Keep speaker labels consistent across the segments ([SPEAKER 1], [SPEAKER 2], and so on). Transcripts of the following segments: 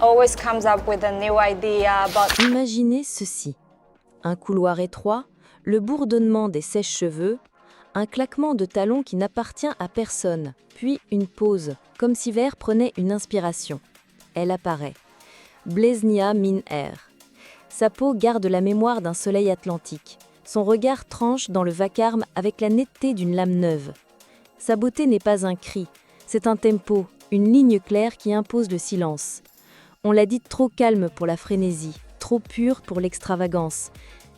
[SPEAKER 1] always comes up with a new idea about
[SPEAKER 2] Imaginez ceci. Un couloir étroit, le bourdonnement des sèche-cheveux, un claquement de talons qui n'appartient à personne, puis une pause, comme si Vert prenait une inspiration. Elle apparaît. Blesnia Min-Air. Sa peau garde la mémoire d'un soleil atlantique. Son regard tranche dans le vacarme avec la netteté d'une lame neuve. Sa beauté n'est pas un cri, c'est un tempo, une ligne claire qui impose le silence. On l'a dit trop calme pour la frénésie, trop pure pour l'extravagance.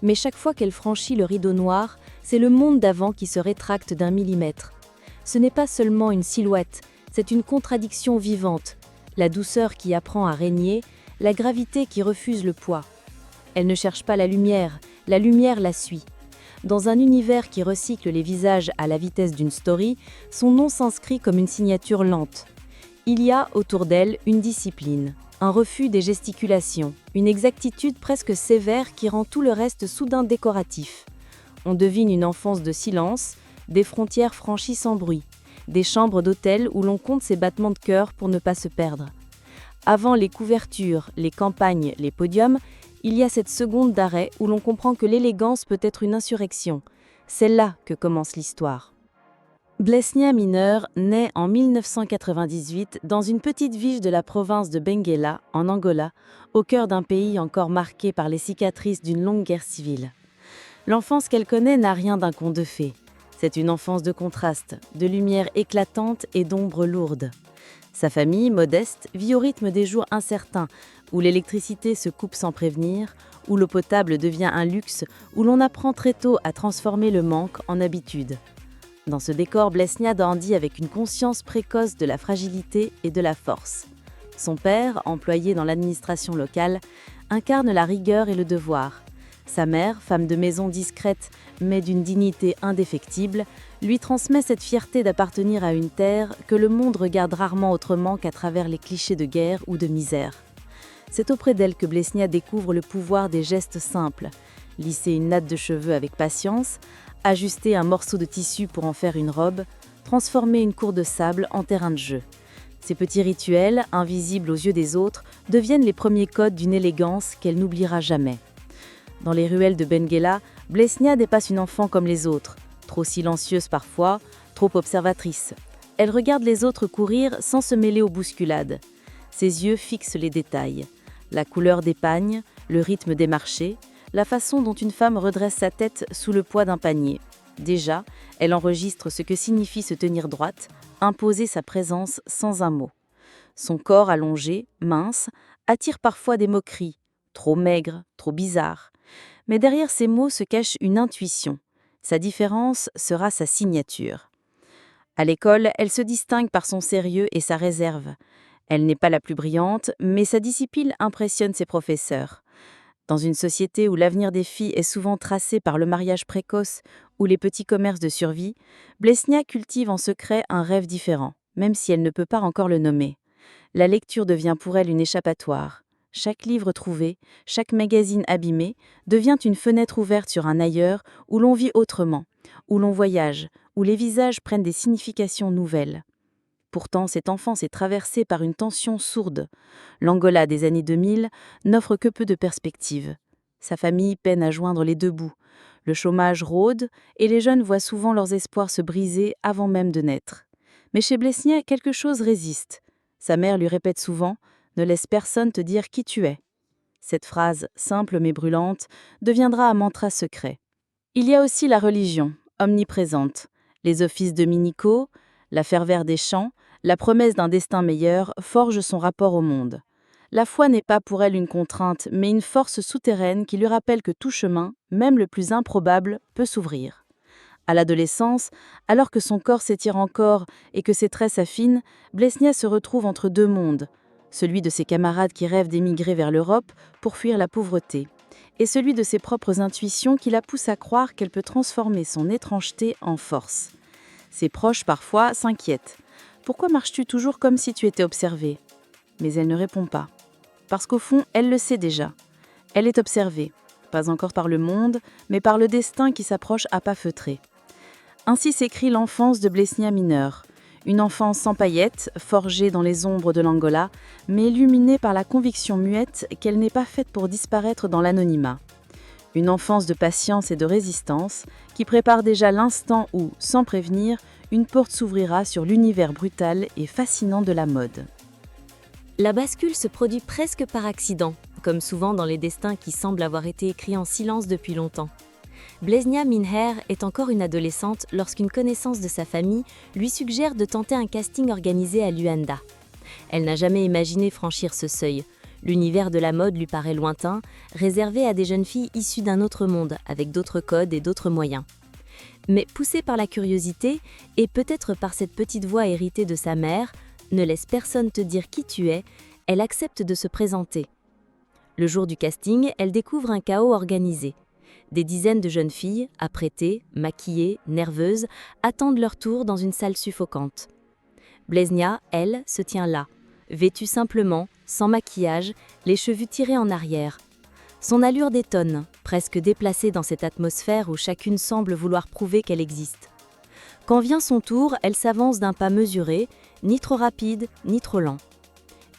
[SPEAKER 2] Mais chaque fois qu'elle franchit le rideau noir, c'est le monde d'avant qui se rétracte d'un millimètre. Ce n'est pas seulement une silhouette, c'est une contradiction vivante. La douceur qui apprend à régner, la gravité qui refuse le poids. Elle ne cherche pas la lumière la suit. Dans un univers qui recycle les visages à la vitesse d'une story, son nom s'inscrit comme une signature lente. Il y a autour d'elle une discipline, un refus des gesticulations, une exactitude presque sévère qui rend tout le reste soudain décoratif. On devine une enfance de silence, des frontières franchies sans bruit, des chambres d'hôtel où l'on compte ses battements de cœur pour ne pas se perdre. Avant les couvertures, les campagnes, les podiums, il y a cette seconde d'arrêt où l'on comprend que l'élégance peut être une insurrection. C'est là que commence l'histoire. Blesnia Mineur naît en 1998 dans une petite ville de la province de Benguela, en Angola, au cœur d'un pays encore marqué par les cicatrices d'une longue guerre civile. L'enfance qu'elle connaît n'a rien d'un conte de fées. C'est une enfance de contrastes, de lumière éclatante et d'ombres lourdes. Sa famille, modeste, vit au rythme des jours incertains, où l'électricité se coupe sans prévenir, où l'eau potable devient un luxe, où l'on apprend très tôt à transformer le manque en habitude. Dans ce décor, Blesnia grandit avec une conscience précoce de la fragilité et de la force. Son père, employé dans l'administration locale, incarne la rigueur et le devoir. Sa mère, femme de maison discrète mais d'une dignité indéfectible, lui transmet cette fierté d'appartenir à une terre que le monde regarde rarement autrement qu'à travers les clichés de guerre ou de misère. C'est auprès d'elle que Blesnia découvre le pouvoir des gestes simples. Lisser une natte de cheveux avec patience, ajuster un morceau de tissu pour en faire une robe, transformer une cour de sable en terrain de jeu. Ces petits rituels, invisibles aux yeux des autres, deviennent les premiers codes d'une élégance qu'elle n'oubliera jamais. Dans les ruelles de Benguela, Blesnia dépasse une enfant comme les autres, trop silencieuse parfois, trop observatrice. Elle regarde les autres courir sans se mêler aux bousculades. Ses yeux fixent les détails. La couleur des pagnes, le rythme des marchés, la façon dont une femme redresse sa tête sous le poids d'un panier. Déjà, elle enregistre ce que signifie se tenir droite, imposer sa présence sans un mot. Son corps allongé, mince, attire parfois des moqueries. Trop maigre, trop bizarre. Mais derrière ces mots se cache une intuition. Sa différence sera sa signature. À l'école, elle se distingue par son sérieux et sa réserve. Elle n'est pas la plus brillante, mais sa discipline impressionne ses professeurs. Dans une société où l'avenir des filles est souvent tracé par le mariage précoce ou les petits commerces de survie, Blesnia cultive en secret un rêve différent, même si elle ne peut pas encore le nommer. La lecture devient pour elle une échappatoire. Chaque livre trouvé, chaque magazine abîmé, devient une fenêtre ouverte sur un ailleurs où l'on vit autrement, où l'on voyage, où les visages prennent des significations nouvelles. Pourtant, cette enfance est traversée par une tension sourde. L'Angola des années 2000 n'offre que peu de perspectives. Sa famille peine à joindre les deux bouts. Le chômage rôde et les jeunes voient souvent leurs espoirs se briser avant même de naître. Mais chez Blesnia, quelque chose résiste. Sa mère lui répète souvent « Ne laisse personne te dire qui tu es ». Cette phrase, simple mais brûlante, deviendra un mantra secret. Il y a aussi la religion, omniprésente. Les offices dominicaux, la ferveur des chants, la promesse d'un destin meilleur forgent son rapport au monde. La foi n'est pas pour elle une contrainte, mais une force souterraine qui lui rappelle que tout chemin, même le plus improbable, peut s'ouvrir. À l'adolescence, alors que son corps s'étire encore et que ses traits s'affinent, Blesnia se retrouve entre deux mondes, celui de ses camarades qui rêvent d'émigrer vers l'Europe pour fuir la pauvreté, et celui de ses propres intuitions qui la poussent à croire qu'elle peut transformer son étrangeté en force. Ses proches, parfois, s'inquiètent. « Pourquoi marches-tu toujours comme si tu étais observée ?» Mais elle ne répond pas. Parce qu'au fond, elle le sait déjà. Elle est observée, pas encore par le monde, mais par le destin qui s'approche à pas feutrés. Ainsi s'écrit l'enfance de Blesnia Mineur,
[SPEAKER 3] Une enfance sans paillettes, forgée dans les ombres de l'Angola, mais illuminée par la conviction muette qu'elle n'est pas faite pour disparaître dans l'anonymat. Une enfance de patience et de résistance qui prépare déjà l'instant où, sans prévenir, une porte s'ouvrira sur l'univers brutal et fascinant de la mode.
[SPEAKER 2] La bascule se produit presque par accident, comme souvent dans les destins qui semblent avoir été écrits en silence depuis longtemps. Blesnia Minher est encore une adolescente lorsqu'une connaissance de sa famille lui suggère de tenter un casting organisé à Luanda. Elle n'a jamais imaginé franchir ce seuil. L'univers de la mode lui paraît lointain, réservé à des jeunes filles issues d'un autre monde, avec d'autres codes et d'autres moyens. Mais poussée par la curiosité, et peut-être par cette petite voix héritée de sa mère, ne laisse personne te dire qui tu es, elle accepte de se présenter. Le jour du casting, elle découvre un chaos organisé. Des dizaines de jeunes filles, apprêtées, maquillées, nerveuses, attendent leur tour dans une salle suffocante. Blesnia, elle, se tient là, vêtue simplement, sans maquillage, les cheveux tirés en arrière. Son allure détonne, presque déplacée dans cette atmosphère où chacune semble vouloir prouver qu'elle existe. Quand vient son tour, elle s'avance d'un pas mesuré, ni trop rapide, ni trop lent.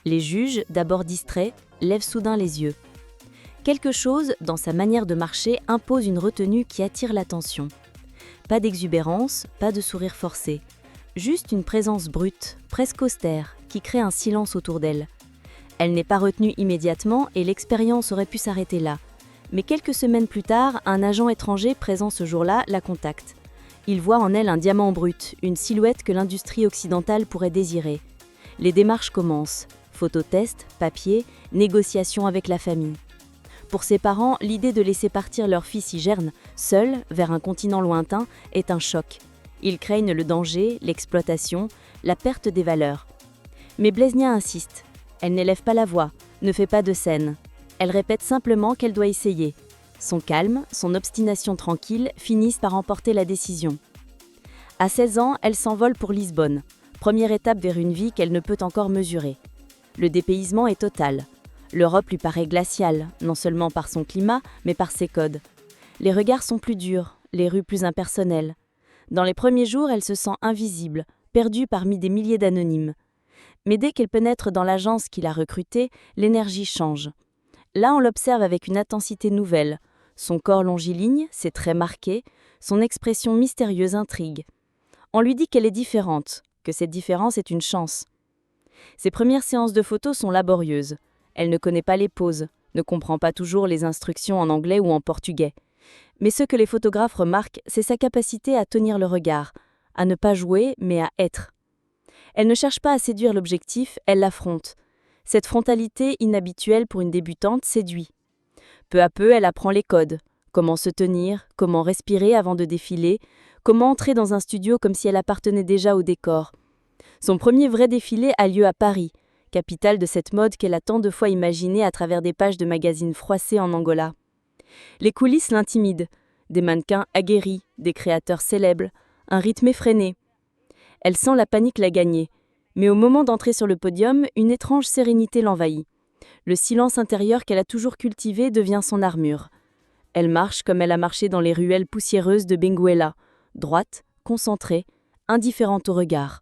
[SPEAKER 2] Les juges, d'abord distraits, lèvent soudain les yeux. Quelque chose, dans sa manière de marcher, impose une retenue qui attire l'attention. Pas d'exubérance, pas de sourire forcé. Juste une présence brute, presque austère, qui crée un silence autour d'elle. Elle n'est pas retenue immédiatement et l'expérience aurait pu s'arrêter là. Mais quelques semaines plus tard, un agent étranger présent ce jour-là la contacte. Il voit en elle un diamant brut, une silhouette que l'industrie occidentale pourrait désirer. Les démarches commencent. Phototest, papier, négociations avec la famille. Pour ses parents, l'idée de laisser partir leur fille si jeune, seule, vers un continent lointain, est un choc. Ils craignent le danger, l'exploitation, la perte des valeurs. Mais Blesnia insiste. Elle n'élève pas la voix, ne fait pas de scène. Elle répète simplement qu'elle doit essayer. Son calme, son obstination tranquille finissent par emporter la décision. À 16 ans, elle s'envole pour Lisbonne, première étape vers une vie qu'elle ne peut encore mesurer. Le dépaysement est total. L'Europe lui paraît glaciale, non seulement par son climat, mais par ses codes. Les regards sont plus durs, les rues plus impersonnelles. Dans les premiers jours, elle se sent invisible, perdue parmi des milliers d'anonymes. Mais dès qu'elle pénètre dans l'agence qui l'a recrutée, l'énergie change. Là, on l'observe avec une intensité nouvelle. Son corps longiligne, ses traits marqués, son expression mystérieuse intrigue. On lui dit qu'elle est différente, que cette différence est une chance. Ses premières séances de photos sont laborieuses. Elle ne connaît pas les poses, ne comprend pas toujours les instructions en anglais ou en portugais. Mais ce que les photographes remarquent, c'est sa capacité à tenir le regard, à ne pas jouer, mais à être. Elle ne cherche pas à séduire l'objectif, elle l'affronte. Cette frontalité inhabituelle pour une débutante séduit. Peu à peu, elle apprend les codes. Comment se tenir, comment respirer avant de défiler, comment entrer dans un studio comme si elle appartenait déjà au décor. Son premier vrai défilé a lieu à Paris, capitale de cette mode qu'elle a tant de fois imaginée à travers des pages de magazines froissés en Angola. Les coulisses l'intimident. Des mannequins aguerris, des créateurs célèbres, un rythme effréné. Elle sent la panique la gagner. Mais au moment d'entrer sur le podium, une étrange sérénité l'envahit. Le silence intérieur qu'elle a toujours cultivé devient son armure. Elle marche comme elle a marché dans les ruelles poussiéreuses de Benguela, droite, concentrée, indifférente au regard.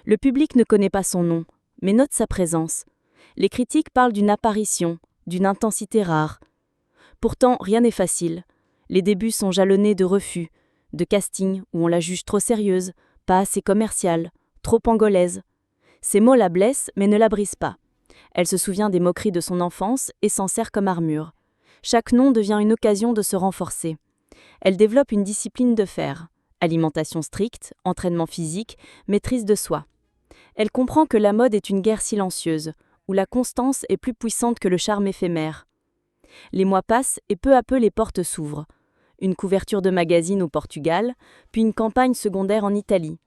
[SPEAKER 2] Le public ne connaît pas son nom, mais note sa présence. Les critiques parlent d'une apparition, d'une intensité rare. Pourtant, rien n'est facile. Les débuts sont jalonnés de refus, de castings où on la juge trop sérieuse, pas assez commerciale, trop angolaise. Ces mots la blessent mais ne la brisent pas. Elle se souvient des moqueries de son enfance et s'en sert comme armure. Chaque nom devient une occasion de se renforcer. Elle développe une discipline de fer. Alimentation stricte, entraînement physique, maîtrise de soi. Elle comprend que la mode est une guerre silencieuse, où la constance est plus puissante que le charme éphémère. Les mois passent et peu à peu les portes s'ouvrent. Une couverture de magazine au Portugal, puis une campagne secondaire en Italie.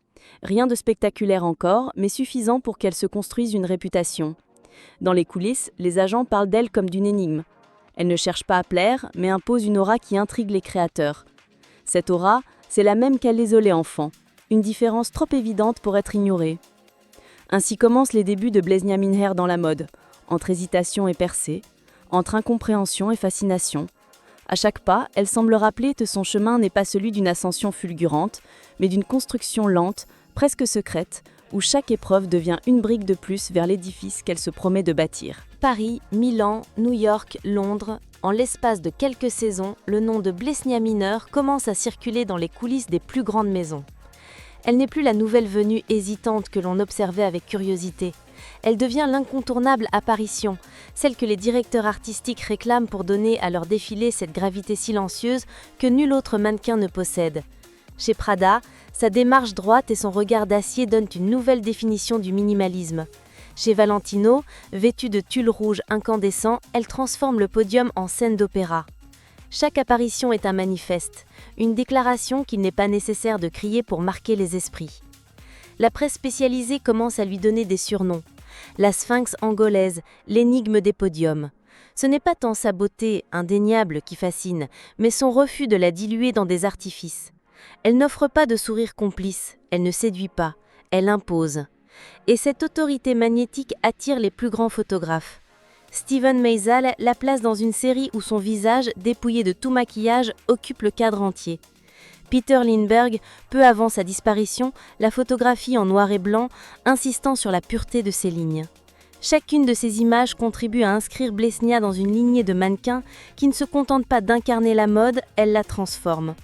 [SPEAKER 2] Rien de spectaculaire encore, mais suffisant pour qu'elle se construise une réputation. Dans les coulisses, les agents parlent d'elle comme d'une énigme. Elle ne cherche pas à plaire, mais impose une aura qui intrigue les créateurs. Cette aura, c'est la même qu'à l'isolé enfant, une différence trop évidente pour être ignorée. Ainsi commencent les débuts de Blesnia Minher dans la mode, entre hésitation et percée, entre incompréhension et fascination. À chaque pas, elle semble rappeler que son chemin n'est pas celui d'une ascension fulgurante, mais d'une construction lente, presque secrète,
[SPEAKER 3] où chaque épreuve devient une brique de plus vers l'édifice qu'elle se promet de bâtir.
[SPEAKER 2] Paris, Milan, New York, Londres. En l'espace de quelques saisons, le nom de Blesnia Mineur commence à circuler dans les coulisses des plus grandes maisons. Elle n'est plus la nouvelle venue hésitante que l'on observait avec curiosité. Elle devient l'incontournable apparition, celle que les directeurs artistiques réclament pour donner à leur défilé cette gravité silencieuse que nul autre mannequin ne possède. Chez Prada, sa démarche droite et son regard d'acier donnent une nouvelle définition du minimalisme. Chez Valentino, vêtue de tulle rouge incandescent, elle transforme le podium en scène d'opéra. Chaque apparition est un manifeste, une déclaration qu'il n'est pas nécessaire de crier pour marquer les esprits. La presse spécialisée commence à lui donner des surnoms. La sphinx angolaise, l'énigme des podiums. Ce n'est pas tant sa beauté indéniable qui fascine, mais son refus de la diluer dans des artifices. Elle n'offre pas de sourire complice, elle ne séduit pas, elle impose. Et cette autorité magnétique attire les plus grands photographes. Steven Meisel la place dans une série où son visage, dépouillé de tout maquillage, occupe le cadre entier. Peter Lindbergh, peu avant sa disparition, la photographie en noir et blanc, insistant sur la pureté de ses lignes. Chacune de ces images contribue à inscrire Blesnia dans une lignée de mannequins qui ne se contentent pas d'incarner la mode, elle la transforme.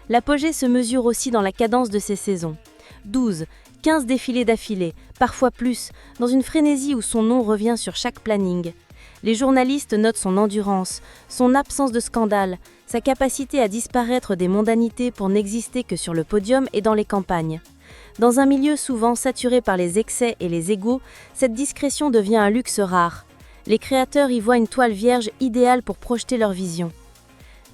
[SPEAKER 2] L'apogée se mesure aussi dans la cadence de ses saisons. 12, 15 défilés d'affilée, parfois plus, dans une frénésie où son nom revient sur chaque planning. Les journalistes notent son endurance, son absence de scandale, sa capacité à disparaître des mondanités pour n'exister que sur le podium et dans les campagnes. Dans un milieu souvent saturé par les excès et les égos, cette discrétion devient un luxe rare. Les créateurs y voient une toile vierge idéale pour projeter leur vision.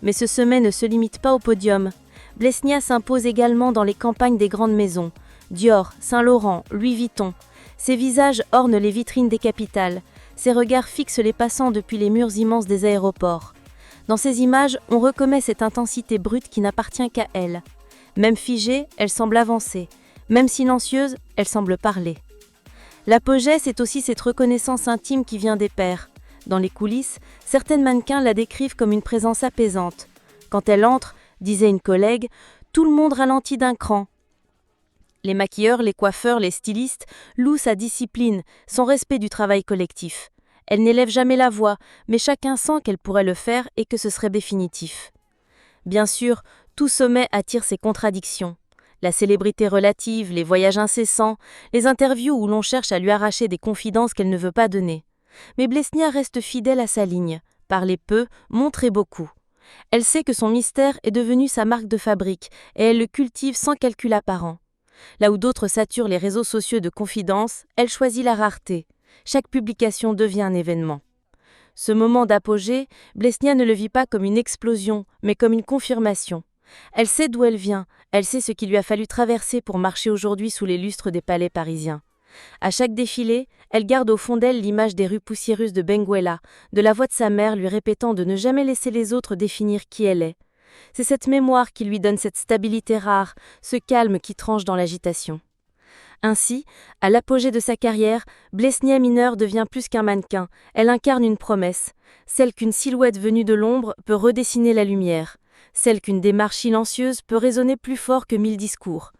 [SPEAKER 2] Mais ce sommet ne se limite pas au podium. Blesnia s'impose également dans les campagnes des grandes maisons. Dior, Saint-Laurent, Louis Vuitton. Ses visages ornent les vitrines des capitales. Ses regards fixent les passants depuis les murs immenses des aéroports. Dans ces images, on reconnaît cette intensité brute qui n'appartient qu'à elle. Même figée, elle semble avancer. Même silencieuse, elle semble parler. L'apogée, c'est aussi cette reconnaissance intime qui vient des pairs. Dans les coulisses, certaines mannequins la décrivent comme une présence apaisante. Quand elle entre, disait une collègue, tout le monde ralentit d'un cran. Les maquilleurs, les coiffeurs, les stylistes louent sa discipline, son respect du travail collectif. Elle n'élève jamais la voix, mais chacun sent qu'elle pourrait le faire et que ce serait définitif. Bien sûr, tout sommet attire ses contradictions. La célébrité relative, les voyages incessants, les interviews où l'on cherche à lui arracher des confidences qu'elle ne veut pas donner. Mais Blesnia reste fidèle à sa ligne. Parler peu, montrer beaucoup. Elle sait que son mystère est devenu sa marque de fabrique et elle le cultive sans calcul apparent. Là où d'autres saturent les réseaux sociaux de confidences, elle choisit la rareté. Chaque publication devient un événement. Ce moment d'apogée, Blesnia ne le vit pas comme une explosion, mais comme une confirmation. Elle sait d'où elle vient, elle sait ce qu'il lui a fallu traverser pour marcher aujourd'hui sous les lustres des palais parisiens. À chaque défilé, elle garde au fond d'elle l'image des rues poussiéreuses de Benguela, de la voix de sa mère lui répétant de ne jamais laisser les autres définir qui elle est. C'est cette mémoire qui lui donne cette stabilité rare, ce calme qui tranche dans l'agitation. Ainsi, à l'apogée de sa carrière, Blesnia Mineur devient plus qu'un mannequin, elle incarne une promesse, celle qu'une silhouette venue de l'ombre peut redessiner la lumière, celle qu'une démarche silencieuse peut résonner plus fort que 1000 discours,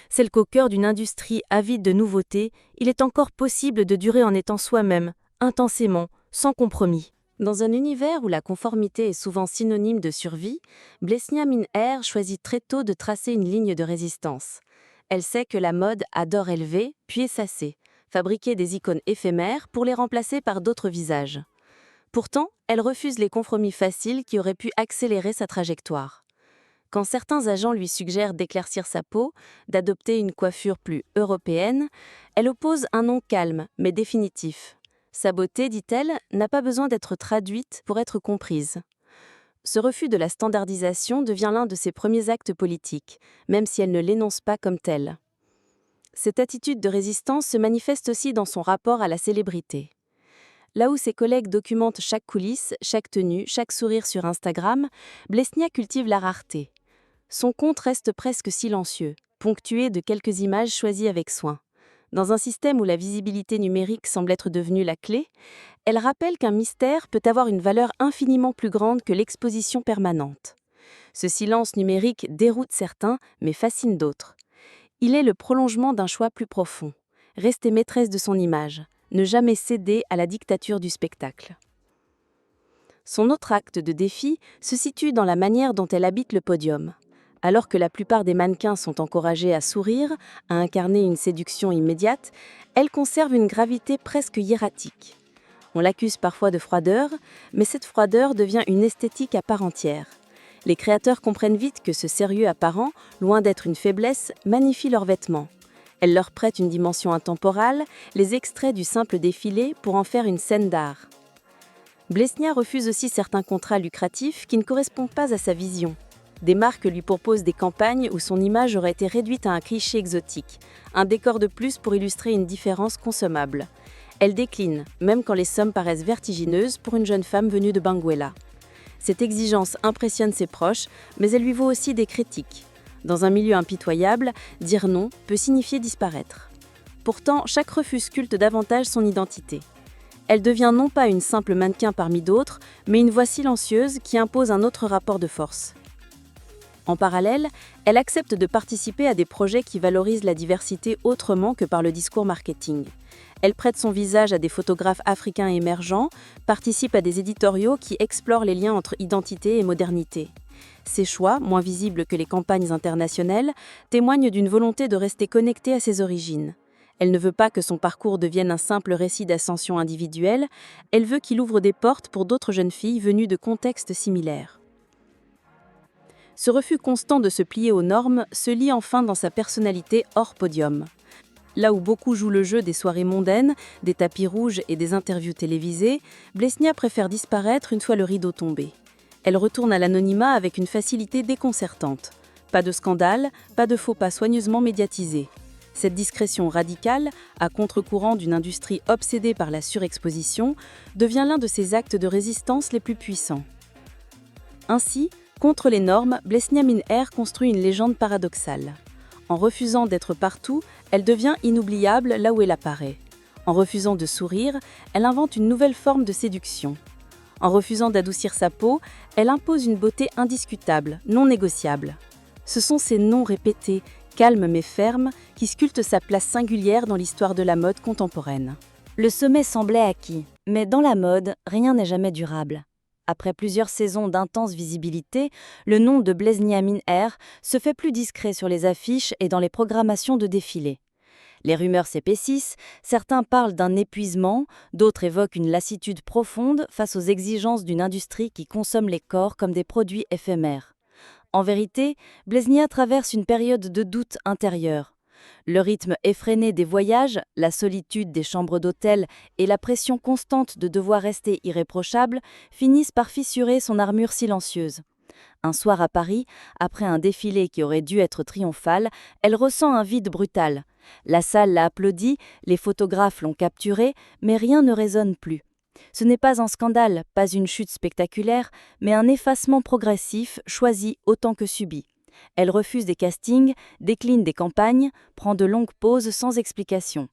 [SPEAKER 2] celle qu'au cœur d'une industrie avide de nouveautés, il est encore possible de durer en étant soi-même, intensément, sans compromis. Dans un univers où la conformité est souvent synonyme de survie, Blesnia Mineur choisit très tôt de tracer une ligne de résistance. Elle sait que la mode adore élever, puis essasser, fabriquer des icônes éphémères pour les remplacer par d'autres visages. Pourtant, elle refuse les compromis faciles qui auraient pu accélérer sa trajectoire. Quand certains agents lui suggèrent d'éclaircir sa peau, d'adopter une coiffure plus européenne, elle oppose un nom calme, mais définitif. Sa beauté, dit-elle, n'a pas besoin d'être traduite pour être comprise. Ce refus de la standardisation devient l'un de ses premiers actes politiques, même si elle ne l'énonce pas comme tel. Cette attitude de résistance se manifeste aussi dans son rapport à la célébrité. Là où ses collègues documentent chaque coulisse, chaque tenue, chaque sourire sur Instagram, Blesnia cultive la rareté. Son compte reste presque silencieux, ponctué de quelques images choisies avec soin. Dans un système où la visibilité numérique semble être devenue la clé, elle rappelle qu'un mystère peut avoir une valeur infiniment plus grande que l'exposition permanente. Ce silence numérique déroute certains, mais fascine d'autres. Il est le prolongement d'un choix plus profond.
[SPEAKER 3] rester maîtresse de son image, ne jamais céder à la dictature du spectacle. Son autre acte de défi se situe dans la manière dont elle habite le podium. Alors que la plupart des mannequins sont encouragés à sourire, à incarner une séduction immédiate, elle conserve une gravité presque hiératique. On l'accuse parfois de froideur, mais cette froideur devient une esthétique à part entière. Les créateurs comprennent vite que ce sérieux apparent, loin d'être une faiblesse, magnifie leurs vêtements. Elle leur prête une dimension intemporale, les extraits du simple défilé pour en faire une scène d'art. Blesnia refuse aussi certains contrats lucratifs qui ne correspondent pas à sa vision. Des marques lui proposent des campagnes où son image aurait été réduite à un cliché exotique, un décor de plus pour illustrer une différence consommable. Elle décline, même quand les sommes paraissent vertigineuses pour une jeune femme venue de Benguela. Cette exigence impressionne ses proches, mais elle lui vaut aussi des critiques. Dans un milieu impitoyable, dire non peut signifier disparaître. Pourtant, chaque refus sculpte davantage son identité. Elle devient non pas une simple mannequin parmi d'autres, mais une voix silencieuse qui impose un autre rapport de force. En parallèle, elle accepte de participer à des projets qui valorisent la diversité autrement que par le discours marketing. Elle prête son visage à des photographes africains émergents, participe à des éditoriaux qui explorent les liens entre identité et modernité. Ses choix, moins visibles que les campagnes internationales, témoignent d'une volonté de rester connectée à ses origines. Elle ne veut pas que son parcours devienne un simple récit d'ascension individuelle, elle veut qu'il ouvre des portes pour d'autres jeunes filles venues de contextes similaires. Ce refus constant de se plier aux normes se lie enfin dans sa personnalité hors podium. Là où beaucoup jouent le jeu des soirées mondaines, des tapis rouges et des interviews télévisées, Blesnia préfère disparaître une fois le rideau tombé. Elle retourne à l'anonymat avec une facilité déconcertante. Pas de scandale, pas de faux pas soigneusement médiatisés. Cette discrétion radicale, à contre-courant d'une industrie obsédée par la surexposition, devient l'un de ses actes de résistance les plus puissants. Ainsi, contre les normes, Blesnia Minher construit une légende paradoxale. En refusant d'être partout, elle devient inoubliable là où elle apparaît. En refusant de sourire, elle invente une nouvelle forme de séduction. En refusant d'adoucir sa peau, elle impose une beauté indiscutable, non négociable. Ce sont ces noms répétés, calmes mais fermes, qui sculptent sa place singulière dans l'histoire de la mode contemporaine.
[SPEAKER 2] Le sommet semblait acquis, mais dans la mode, rien n'est jamais durable. Après plusieurs saisons d'intense visibilité, le nom de Blesnia Minher se fait plus discret sur les affiches et dans les programmations de défilés. Les rumeurs s'épaississent, certains parlent d'un épuisement, d'autres évoquent une lassitude profonde face aux exigences d'une industrie qui consomme les corps comme des produits éphémères. En vérité, Blesnia traverse une période de doute intérieur. Le rythme effréné des voyages, la solitude des chambres d'hôtel et la pression constante de devoir rester irréprochable finissent par fissurer son armure silencieuse. Un soir à Paris, après un défilé qui aurait dû être triomphal, elle ressent un vide brutal. La salle l'a applaudi, les photographes l'ont capturée, mais rien ne résonne plus. Ce n'est pas un scandale, pas une chute spectaculaire, mais un effacement progressif, choisi autant que subi. Elle refuse des castings, décline des campagnes, prend de longues pauses sans explication.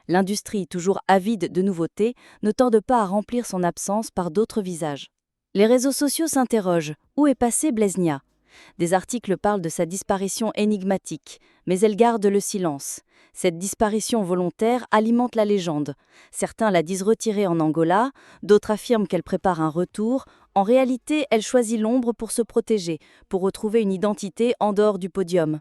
[SPEAKER 2] L'industrie, toujours avide de nouveautés, ne tarde pas à remplir son absence par d'autres visages. Les réseaux sociaux s'interrogent. Où est passée Blesnia ? Des articles parlent de sa disparition énigmatique, mais elle garde le silence. Cette disparition volontaire alimente la légende. Certains la disent retirée en Angola, d'autres affirment qu'elle prépare un retour. En réalité, elle choisit l'ombre pour se protéger, pour retrouver une identité en dehors du podium.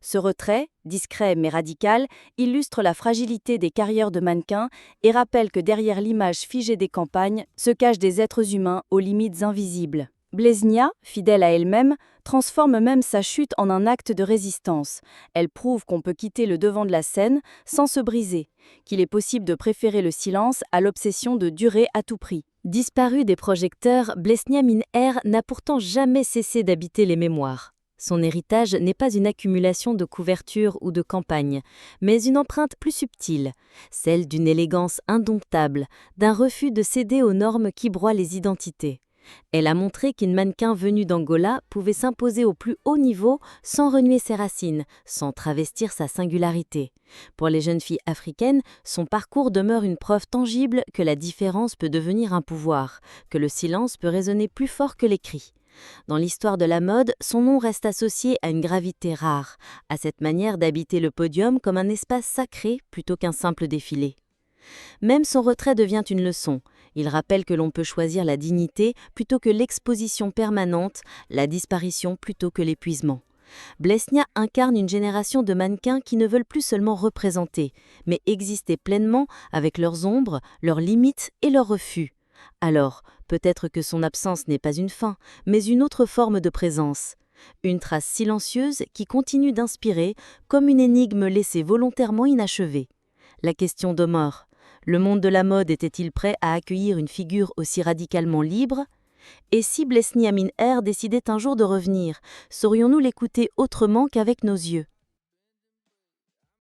[SPEAKER 2] Ce retrait, discret mais radical, illustre la fragilité des carrières de mannequins et rappelle que derrière l'image figée des campagnes se cachent des êtres humains aux limites invisibles. Blesnia, fidèle à elle-même, transforme même sa chute en un acte de résistance. Elle prouve qu'on peut quitter le devant de la scène sans se briser, qu'il est possible de préférer le silence à l'obsession de durer à tout prix. Disparue des projecteurs, Blesnia Minher n'a pourtant jamais cessé d'habiter les mémoires. Son héritage n'est pas une accumulation de couvertures ou de campagnes, mais une empreinte plus subtile, celle d'une élégance indomptable, d'un refus de céder aux normes qui broient les identités. Elle a montré qu'une mannequin venue d'Angola pouvait s'imposer au plus haut niveau sans renier ses racines, sans travestir sa singularité. Pour les jeunes filles africaines, son parcours demeure une preuve tangible que la différence peut devenir un pouvoir, que le silence peut résonner plus fort que les cris. Dans l'histoire de la mode, son nom reste associé à une gravité rare, à cette manière d'habiter le podium comme un espace sacré plutôt qu'un simple défilé. Même son retrait devient une leçon. Il rappelle que l'on peut choisir la dignité plutôt que l'exposition permanente, la disparition plutôt que l'épuisement. Blesnia incarne une génération de mannequins qui ne veulent plus seulement représenter, mais exister pleinement avec leurs ombres, leurs limites et leurs refus. Alors, peut-être que son absence n'est pas une fin, mais une autre forme de présence. Une trace silencieuse qui continue d'inspirer, comme une énigme laissée volontairement inachevée. La question demeure. Le monde de la mode était-il prêt à accueillir une figure aussi radicalement libre ? Et si Blesnia Meher décidait un jour de revenir, saurions-nous l'écouter autrement qu'avec nos yeux ?